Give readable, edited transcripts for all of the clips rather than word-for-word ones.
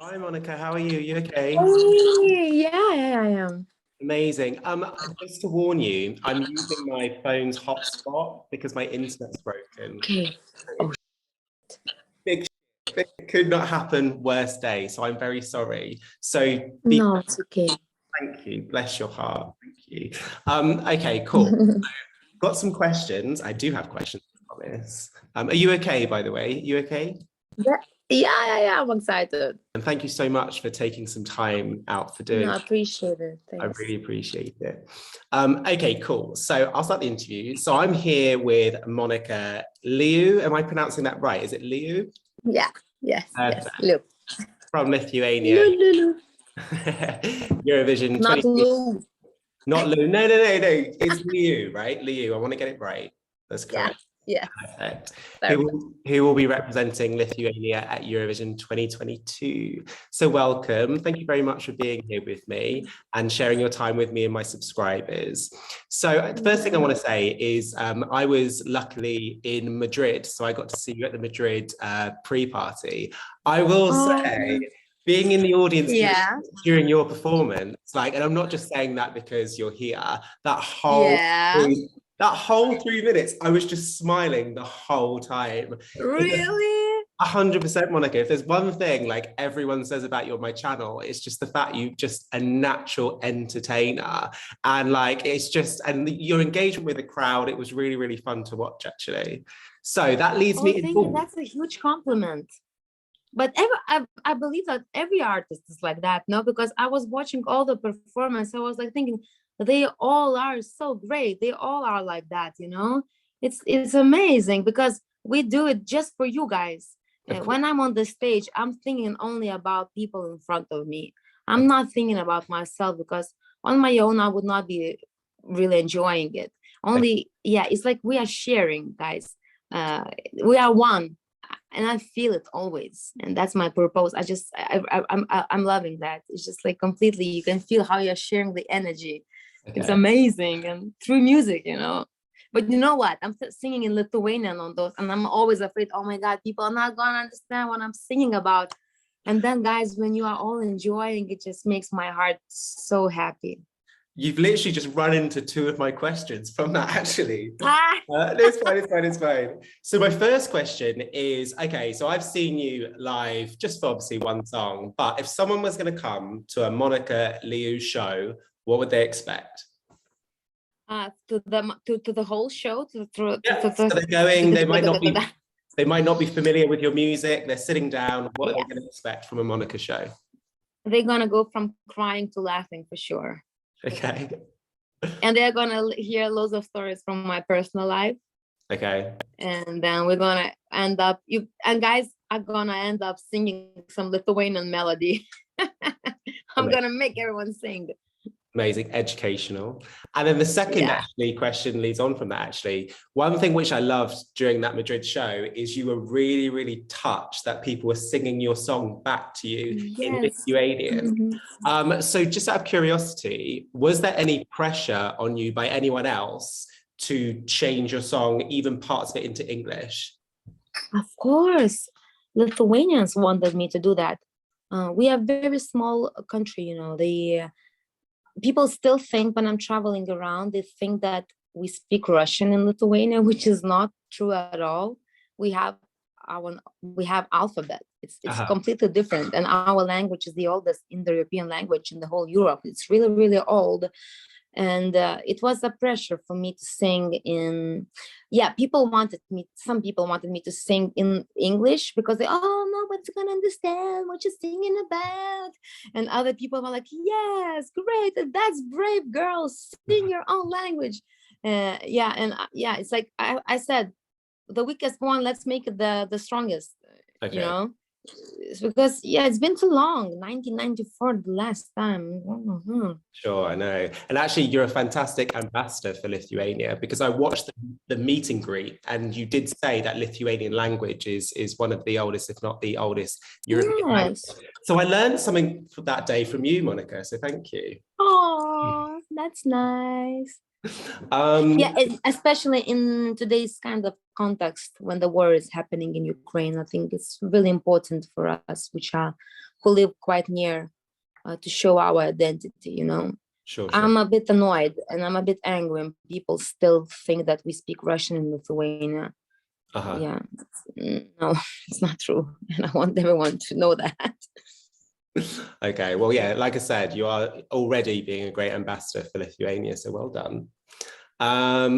Hi Monica, how are you? You okay? Hey, yeah, I am. Amazing. Just to warn you, I'm using my phone's hotspot because my internet's broken. Okay. Oh, Big, it could not happen worse day, so I'm very sorry. So no, it's okay. thank you. Bless your heart. Thank you. Okay, cool. Got some questions. I do have questions, I promise. Are you okay, by the way? You okay? Yeah, yeah, I'm excited. And thank you so much for taking some time out for No, doing I that. appreciate it. I Thanks. really appreciate it. Okay, cool. So I'll start the interview. So I'm here with Monika Liu. Am I pronouncing that right? Is it Liu? Yeah, yes. Look. From Lithuania. Lulu. Eurovision Not 20. Lou. Not Liu. No. It's Liu, right? Liu. I want to get it right. That's Yeah, correct. yeah. Perfect. Perfect. Who will be representing Lithuania at Eurovision 2022. So welcome. Thank you very much for being here with me and sharing your time with me and my subscribers. So the first thing I want to say is I was luckily in Madrid, so I got to see you at the Madrid pre-party. I will say, being in the audience during your performance, and I'm not just saying that because you're here, that whole 3 minutes, I was just smiling the whole time. Really? 100%, Monica. If there's one thing like everyone says about you on my channel, it's just the fact you're just a natural entertainer. And and your engagement with the crowd, it was really, really fun to watch, actually. So that leads me thank you. That's a huge compliment. But I believe that every artist is like that, no? Because I was watching all the performance, I was like thinking, they all are so great. They all are like that, you know? It's amazing because we do it just for you guys. When I'm on the stage, I'm thinking only about people in front of me. I'm not thinking about myself because on my own, I would not be really enjoying it. Only, yeah, it's like we are sharing, guys. We are one. And I feel it always, and that's my purpose. I'm loving that. It's just like completely, you can feel how you're sharing the energy. It's amazing, and through music, you know. But you know what? I'm singing in Lithuanian on those, and I'm always afraid, oh my God, people are not gonna understand what I'm singing about. And then, guys, when you are all enjoying, it just makes my heart so happy. You've literally just run into two of my questions from that, actually. It's fine. So my first question is, okay, so I've seen you live just for obviously one song, but if someone was going to come to a Monika Liu show, what would they expect? To the whole show? So they're going, they might not be familiar with your music, they're sitting down, what are they going to expect from a Monika show? They're going to go from crying to laughing for sure. Okay. And they're gonna hear loads of stories from my personal life. Okay. And then we're gonna end up, guys are gonna end up singing some Lithuanian melody. I'm gonna make everyone sing. Amazing, educational. And then the second question leads on from that, actually. One thing which I loved during that Madrid show is you were really, really touched that people were singing your song back to you in Lithuanian. So just out of curiosity, was there any pressure on you by anyone else to change your song, even parts of it, into English? Of course. Lithuanians wanted me to do that. We are a very small country, you know. People still think when I'm traveling around, they think that we speak Russian in Lithuania, which is not true at all. We have alphabet. It's completely different, and our language is the oldest Indo-European language in the whole Europe. It's really, really old, and it was a pressure for me to sing in. Yeah, some people wanted me to sing in English because nobody's gonna understand what you're singing about. And other people were like, yes, great, that's brave, girls, sing your own language. It's like I said, the weakest one, let's make it the strongest. You know, it's because it's been too long. 1994 the last time. Sure, I know. And actually, you're a fantastic ambassador for Lithuania because I watched the meet and greet, and you did say that Lithuanian language is one of the oldest, if not the oldest, European language. So I learned something for that day from you, Monika. So thank you. Oh, that's nice. Especially in today's kind of context when the war is happening in Ukraine, I think it's really important for us, which are who live quite near to show our identity, you know. Sure. I'm a bit annoyed and I'm a bit angry when people still think that we speak Russian in Lithuania. Yeah, no, it's not true. And I want everyone to know that. Okay, well, yeah, like I said, you are already being a great ambassador for Lithuania, so well done. I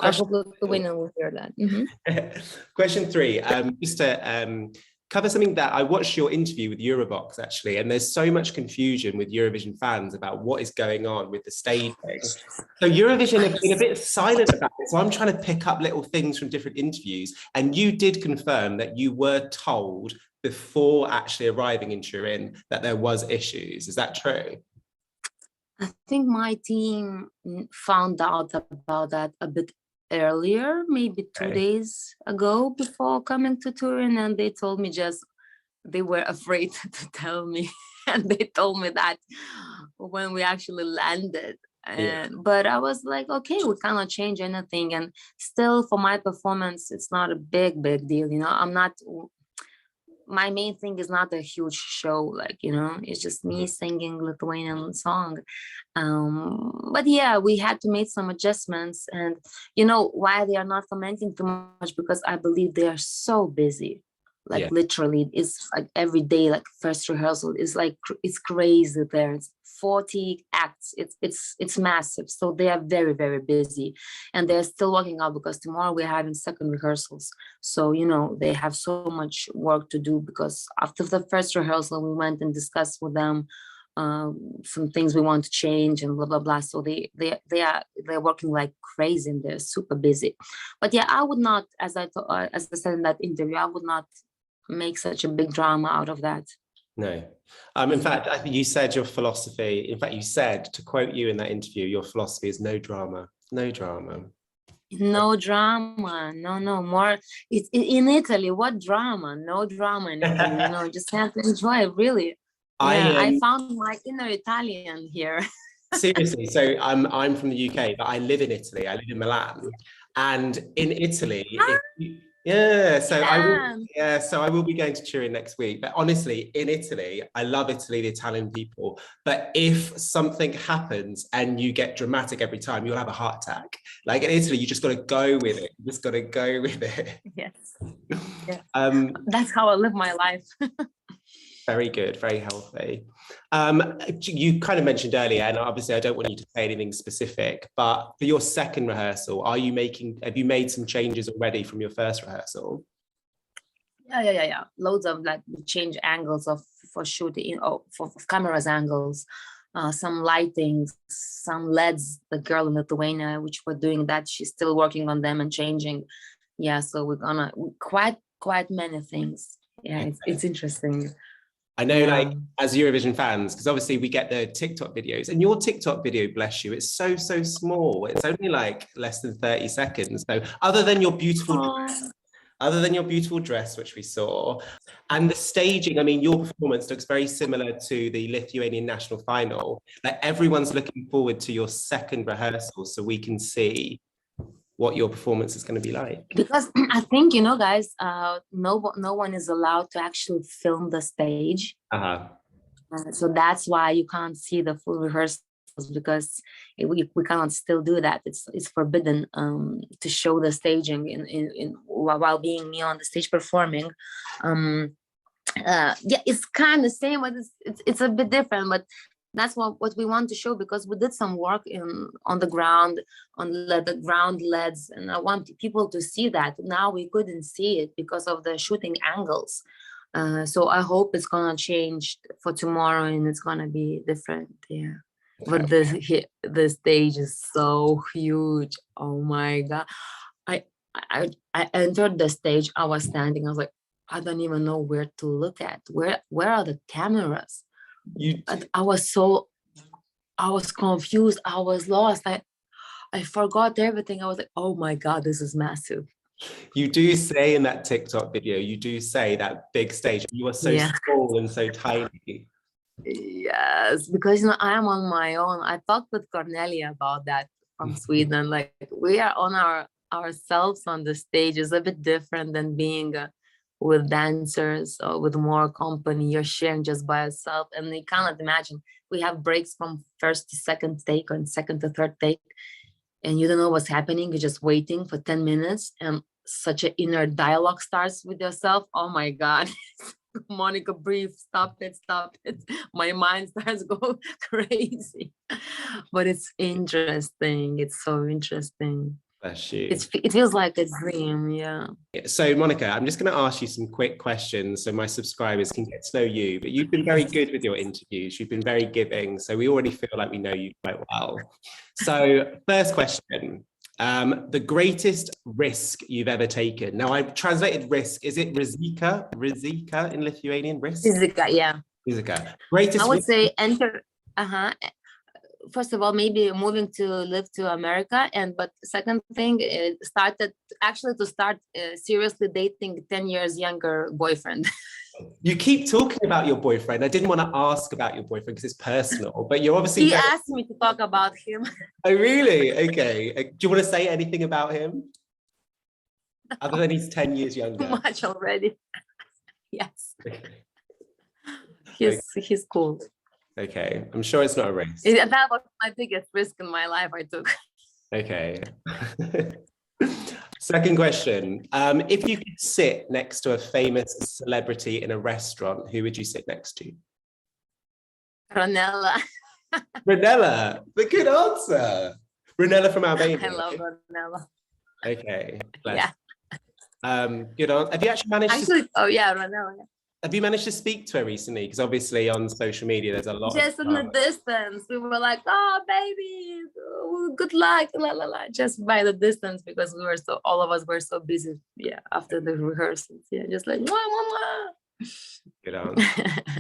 hope Lithuania will hear that. Question 3, just to cover something that I watched your interview with Eurobox actually, and there's so much confusion with Eurovision fans about what is going on with the staging. So Eurovision have been a bit silent about it. So I'm trying to pick up little things from different interviews, and you did confirm that you were told before actually arriving in Turin that there was issues. Is that true? I think my team found out about that a bit earlier, maybe 2 days ago before coming to Turin, and they told me they were afraid to tell me, and they told me that when we actually landed. But I was like, okay, we cannot change anything, and still for my performance it's not a big deal, you know. My main thing is not a huge show, like, you know, it's just me singing Lithuanian song. But yeah, we had to make some adjustments, and you know why they are not commenting too much, because I believe they are so busy. Like literally, it's like every day, like first rehearsal is like, it's crazy there. It's 40 acts. It's massive. So they are very busy, and they're still working out because tomorrow we're having second rehearsals. So, you know, they have so much work to do, because after the first rehearsal, we went and discussed with them some things we want to change and blah. So they're working like crazy, and they're super busy. But yeah, I would not, as I said in that interview, I would not make such a big drama out of that. No. In fact, I think you said your philosophy, in fact, you said, to quote you in that interview, your philosophy is no drama. No drama. No drama. No more. It's in Italy. What drama? No drama in Italy. You know, just have to enjoy it, really. Yeah, I found my inner Italian here. Seriously, so I'm from the UK, but I live in Italy. I live in Milan, and in Italy, so I will be going to Turin next week. But honestly, in Italy, I love Italy, the Italian people. But if something happens and you get dramatic every time, you'll have a heart attack. Like in Italy, you just got to go with it. You just got to go with it. Yes. That's how I live my life. Very good, very healthy. You kind of mentioned earlier, and obviously I don't want you to say anything specific, but for your second rehearsal, have you made some changes already from your first rehearsal? Yeah. Loads of like change angles for shooting, for cameras angles, some lighting, some LEDs. The girl in Lithuania, which we're doing that, she's still working on them and changing. Yeah, so we're gonna quite many things. Yeah, it's interesting. I know, like, as Eurovision fans, because obviously we get the TikTok videos, and your TikTok video, bless you, it's so small. It's only like less than 30 seconds. So other than your beautiful dress, which we saw, and the staging, I mean, your performance looks very similar to the Lithuanian national final. Like, everyone's looking forward to your second rehearsal so we can see what your performance is going to be like. Because I think, you know, guys, no one is allowed to actually film the stage. So that's why you can't see the full rehearsals, because we cannot still do that. It's forbidden to show the staging in while being me on the stage performing. It's kind of the same, but it's a bit different. But that's what we want to show, because we did some work on the ground, on the ground LEDs, and I want people to see that. Now we couldn't see it because of the shooting angles. So I hope it's gonna change for tomorrow, and it's gonna be different. Yeah. But the stage is so huge. Oh my God. I entered the stage. I was standing. I was like, I don't even know where to look at. Where are the cameras? I was confused. I was lost. I forgot everything. I was like, oh my God, this is massive. You do say in that TikTok video, you do say that big stage, you are so small and so tiny. Yes, because, you know, I am on my own. I talked with Cornelia about that from Sweden. Like, we are on ourselves on the stage. Is a bit different than being with dancers or with more company. You're sharing just by yourself, and you cannot imagine. We have breaks from first to second take and second to third take, and you don't know what's happening. You're just waiting for 10 minutes, and such an inner dialogue starts with yourself. Oh my God. Monika, breathe, stop it. My mind starts go crazy. But it's interesting. It's so interesting. Bless you. It feels like a dream, yeah. So Monika, I'm just going to ask you some quick questions so my subscribers can get to know you. But you've been very good with your interviews. You've been very giving. So we already feel like we know you quite well. So first question, the greatest risk you've ever taken. Now I've translated risk. Is it rizika? Rizika in Lithuanian? Risk? Rizika, yeah. Rizika. Greatest I would risk. say enter, first of all, maybe moving to live to America, but second thing, it started actually to start seriously dating 10 years younger boyfriend. You keep talking about your boyfriend. I didn't want to ask about your boyfriend because it's personal, but you're obviously. He asked me to talk about him. Oh, really? Okay. Do you want to say anything about him? No. Other than he's 10 years younger. Too much already. Yes. Okay. He's cool. Okay, I'm sure it's not a race. That was my biggest risk in my life I took. Okay. Second question. If you could sit next to a famous celebrity in a restaurant, who would you sit next to? Ronella. Ronella, the good answer. Ronella from Albania. I love Ronella. Okay. Yeah. Good answer. Have you actually managed to... Oh yeah, Ronella. Have you managed to speak to her recently? Because obviously on social media, there's a lot. Just in the distance, we were like, "Oh, baby, good luck, la la la." Just by the distance, because all of us were so busy. Yeah, after the rehearsals, yeah, just like, "Mwah, mwah, mwah." Good answer.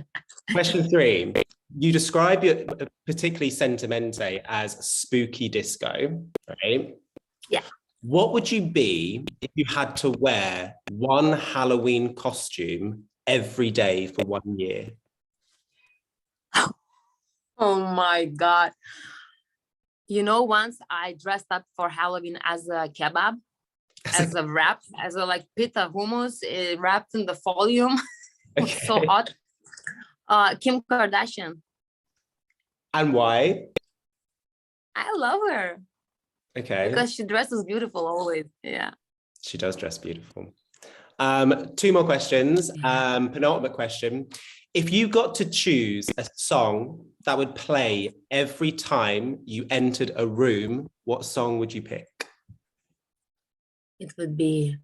Question 3. You describe your particularly Sentimentai as spooky disco, right? Yeah. What would you be if you had to wear one Halloween costume every day for 1 year? Oh my God. You know, once I dressed up for Halloween as a kebab, as a wrap, as a like pita hummus wrapped in the folium. It was so hot. Kim Kardashian. And why? I love her. Okay. Because she dresses beautiful always. Yeah. She does dress beautiful. 2 more questions. Penultimate question. If you got to choose a song that would play every time you entered a room, what song would you pick? It would be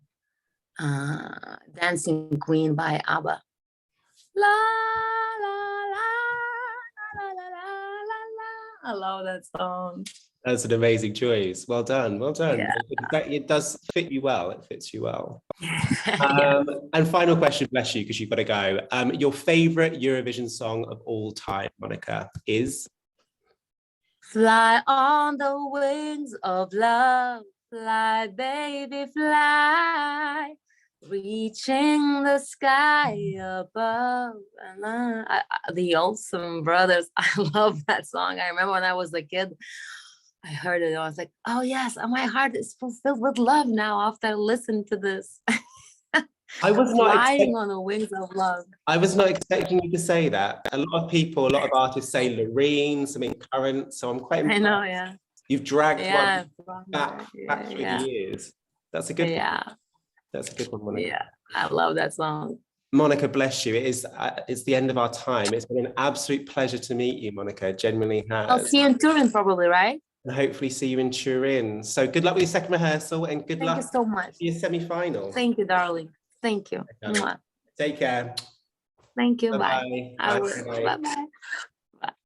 Dancing Queen by ABBA. La, la, la, la, la, la, la, la. I love that song. That's an amazing choice. Well done. Well done. Yeah. It does fit you well. It fits you well. And final question, bless you, because you've got to go. Your favorite Eurovision song of all time, Monika, is? Fly on the wings of love. Fly, baby, fly. Reaching the sky above. And the Olsen Brothers. I love that song. I remember when I was a kid, I heard it. I was like, oh yes, my heart is fulfilled with love now after I listened to this. I was not flying on the wings of love. I was not expecting you to say that. A lot of artists say Loreen, something current. So I'm quite impressed. I know, yeah. You've dragged one back through the years. That's a good one. Yeah. That's a good one, Monika. Yeah, I love that song. Monika, bless you. It's the end of our time. It's been an absolute pleasure to meet you, Monika. It genuinely has. I'll see you in Turin probably, right? And hopefully see you in Turin. So good luck with your second rehearsal and good luck. Thank you so much. For your semi-final. Thank you, darling. Thank you. Take care. Thank you. Bye. Bye. Bye.